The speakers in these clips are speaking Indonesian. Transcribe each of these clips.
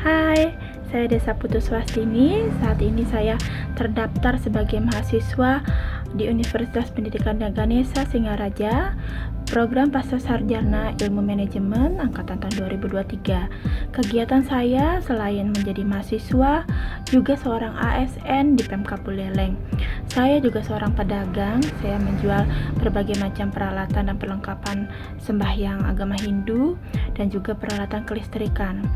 Hai, saya Desa Putuswastini. Saat ini saya terdaftar sebagai mahasiswa di Universitas Pendidikan dan Ganesha Singaraja, program Pascasarjana Ilmu Manajemen angkatan tahun 2023. Kegiatan saya selain menjadi mahasiswa, juga seorang ASN di Pemkab Buleleng. Saya juga seorang pedagang. Saya menjual berbagai macam peralatan dan perlengkapan sembahyang agama Hindu dan juga peralatan kelistrikan.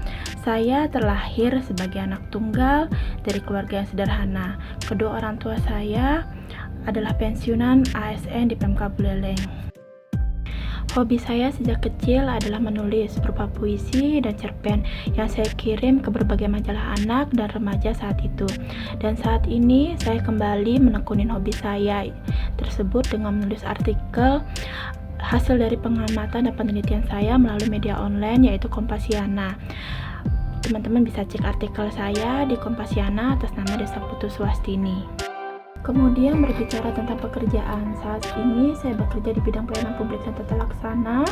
Saya terlahir sebagai anak tunggal dari keluarga yang sederhana. Kedua orang tua saya adalah pensiunan ASN di Pemkab Buleleng. Hobi saya sejak kecil adalah menulis berupa puisi dan cerpen yang saya kirim ke berbagai majalah anak dan remaja saat itu. Dan saat ini saya kembali menekuni hobi saya tersebut dengan menulis artikel hasil dari pengamatan dan penelitian saya melalui media online yaitu Kompasiana. Teman-teman bisa cek artikel saya di Kompasiana atas nama Desa Putuswastini. Kemudian berbicara tentang pekerjaan, saat ini saya bekerja di bidang pelayanan publik dan tata laksana.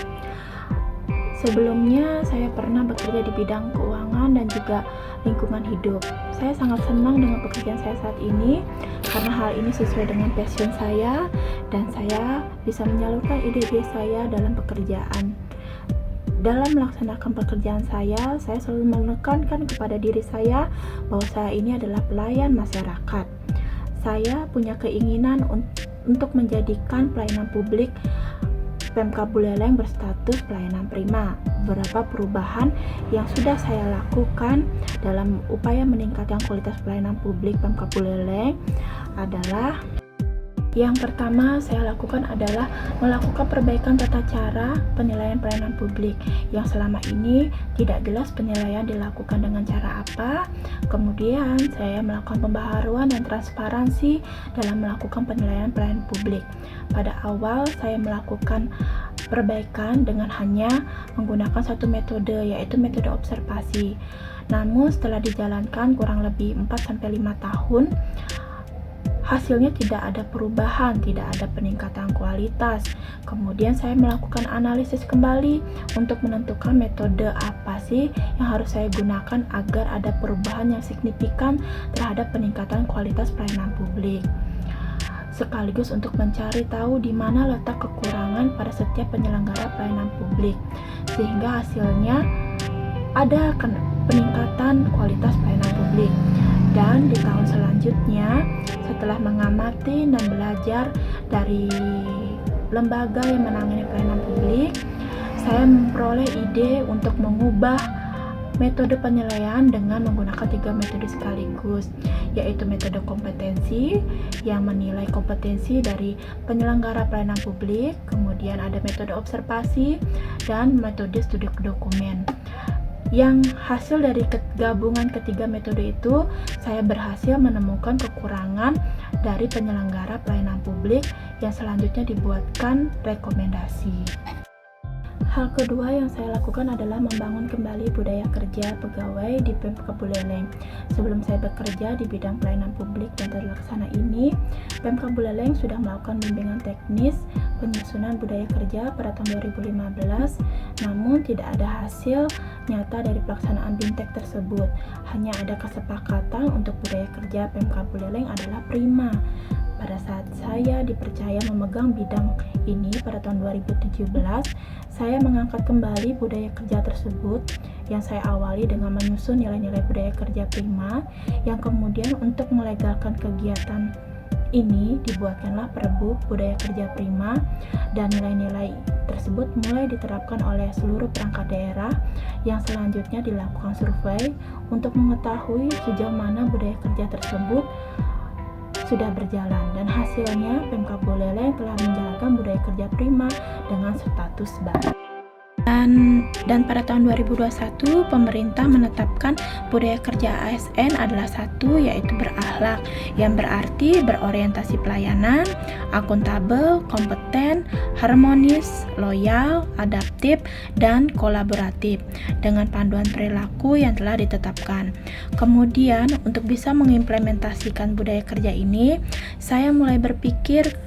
Sebelumnya saya pernah bekerja di bidang keuangan dan juga lingkungan hidup. Saya sangat senang dengan pekerjaan saya saat ini karena hal ini sesuai dengan passion saya dan saya bisa menyalurkan ide-ide saya dalam pekerjaan. Dalam melaksanakan pekerjaan saya selalu menekankan kepada diri saya bahwa saya ini adalah pelayan masyarakat. Saya punya keinginan untuk menjadikan pelayanan publik Pemkab Buleleng berstatus pelayanan prima. Beberapa perubahan yang sudah saya lakukan dalam upaya meningkatkan kualitas pelayanan publik Pemkab Buleleng adalah: yang pertama saya lakukan adalah melakukan perbaikan tata cara penilaian pelayanan publik yang selama ini tidak jelas penilaian dilakukan dengan cara apa. Kemudian saya melakukan pembaharuan dan transparansi dalam melakukan penilaian pelayanan publik. Pada awal saya melakukan perbaikan dengan hanya menggunakan satu metode, yaitu metode observasi. Namun setelah dijalankan kurang lebih 4-5 tahun, hasilnya tidak ada perubahan, tidak ada peningkatan kualitas. Kemudian saya melakukan analisis kembali untuk menentukan metode apa sih yang harus saya gunakan agar ada perubahan yang signifikan terhadap peningkatan kualitas pelayanan publik. Sekaligus untuk mencari tahu di mana letak kekurangan pada setiap penyelenggara pelayanan publik, sehingga hasilnya ada peningkatan kualitas pelayanan publik. Dan di tahun selanjutnya, setelah mengamati dan belajar dari lembaga yang menangani pelayanan publik, saya memperoleh ide untuk mengubah metode penilaian dengan menggunakan 3 metode sekaligus, yaitu metode kompetensi yang menilai kompetensi dari penyelenggara pelayanan publik, kemudian ada metode observasi, dan metode studi dokumen. Yang hasil dari gabungan ketiga metode itu, saya berhasil menemukan kekurangan dari penyelenggara pelayanan publik yang selanjutnya dibuatkan rekomendasi. Hal kedua yang saya lakukan adalah membangun kembali budaya kerja pegawai di Pemkab Buleleng. Sebelum saya bekerja di bidang pelayanan publik dan tata laksana ini, Pemkab Buleleng sudah melakukan bimbingan teknis penyusunan budaya kerja pada tahun 2015, namun tidak ada hasil nyata dari pelaksanaan BIMTEK tersebut. Hanya ada kesepakatan untuk budaya kerja Pemkab Buleleng adalah prima. Pada saat saya dipercaya memegang bidang ini pada tahun 2017, saya mengangkat kembali budaya kerja tersebut yang saya awali dengan menyusun nilai-nilai budaya kerja prima, yang kemudian untuk melegalkan kegiatan ini dibuatkanlah Perbuk Budaya Kerja Prima, dan nilai-nilai tersebut mulai diterapkan oleh seluruh perangkat daerah yang selanjutnya dilakukan survei untuk mengetahui sejauh mana budaya kerja tersebut sudah berjalan, dan hasilnya Pemkab Buleleng telah menjalankan budaya kerja prima dengan status baik. Dan pada tahun 2021 pemerintah menetapkan budaya kerja ASN adalah satu, yaitu berakhlak, yang berarti berorientasi pelayanan, akuntabel, kompeten, harmonis, loyal, adaptif, dan kolaboratif dengan panduan perilaku yang telah ditetapkan. Kemudian untuk bisa mengimplementasikan budaya kerja ini, saya mulai berpikir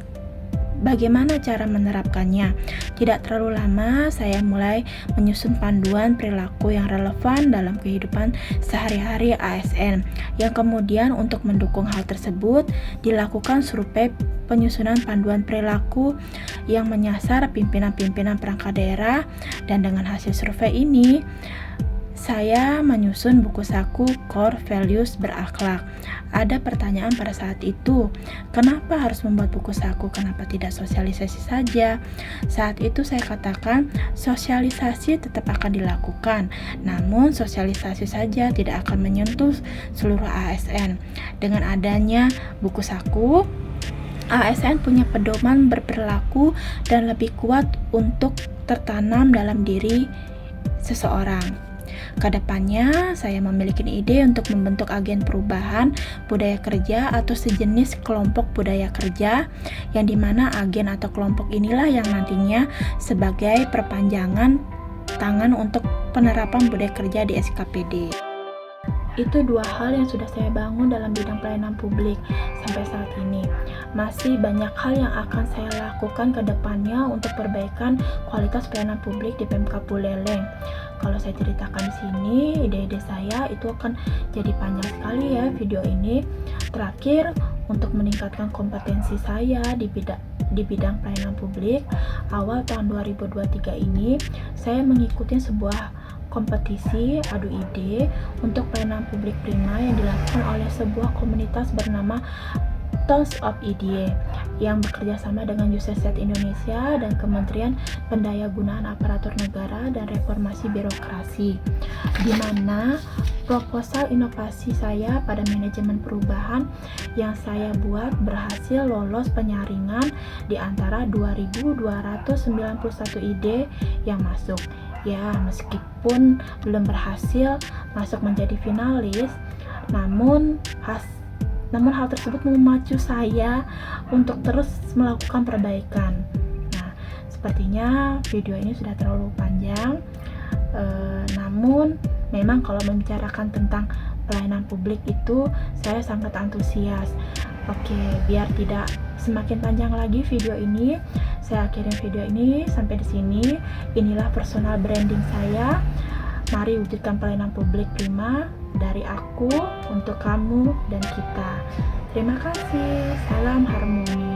bagaimana cara menerapkannya. Tidak terlalu lama, saya mulai menyusun panduan perilaku yang relevan dalam kehidupan sehari-hari ASN. Yang kemudian untuk mendukung hal tersebut, dilakukan survei penyusunan panduan perilaku yang menyasar pimpinan-pimpinan perangkat daerah, dan dengan hasil survei ini, saya menyusun buku saku Core Values Berakhlak. Ada pertanyaan pada saat itu, kenapa harus membuat buku saku? Kenapa tidak sosialisasi saja? Saat itu saya katakan, sosialisasi tetap akan dilakukan, namun sosialisasi saja tidak akan menyentuh seluruh ASN. Dengan adanya buku saku, ASN punya pedoman berperilaku dan lebih kuat untuk tertanam dalam diri seseorang. Kedepannya, saya memiliki ide untuk membentuk agen perubahan budaya kerja atau sejenis kelompok budaya kerja, yang dimana agen atau kelompok inilah yang nantinya sebagai perpanjangan tangan untuk penerapan budaya kerja di SKPD. Itu dua hal yang sudah saya bangun dalam bidang pelayanan publik sampai saat ini. Masih banyak hal yang akan saya lakukan ke depannya untuk perbaikan kualitas pelayanan publik di Pemkab Buleleng. Kalau saya ceritakan di sini, ide-ide saya itu akan jadi panjang sekali ya video ini. Terakhir, untuk meningkatkan kompetensi saya di bidang pelayanan publik, awal tahun 2023 ini, saya mengikuti sebuah kompetisi adu ide untuk pelayanan publik prima yang dilakukan oleh sebuah komunitas bernama Tons of Idea yang bekerja sama dengan UCSD Indonesia dan Kementerian Pendayagunaan Aparatur Negara dan Reformasi Birokrasi, di mana proposal inovasi saya pada manajemen perubahan yang saya buat berhasil lolos penyaringan di antara 2.291 ide yang masuk. Ya, meskipun belum berhasil masuk menjadi finalis, namun hal tersebut memacu saya untuk terus melakukan perbaikan. Nah, sepertinya video ini sudah terlalu panjang, namun memang kalau membicarakan tentang pelayanan publik itu saya sangat antusias. Oke, biar tidak semakin panjang lagi video ini, saya akhirin video ini sampai di sini. Inilah personal branding saya. Mari wujudkan pelayanan publik prima dari aku untuk kamu dan kita. Terima kasih. Salam harmoni.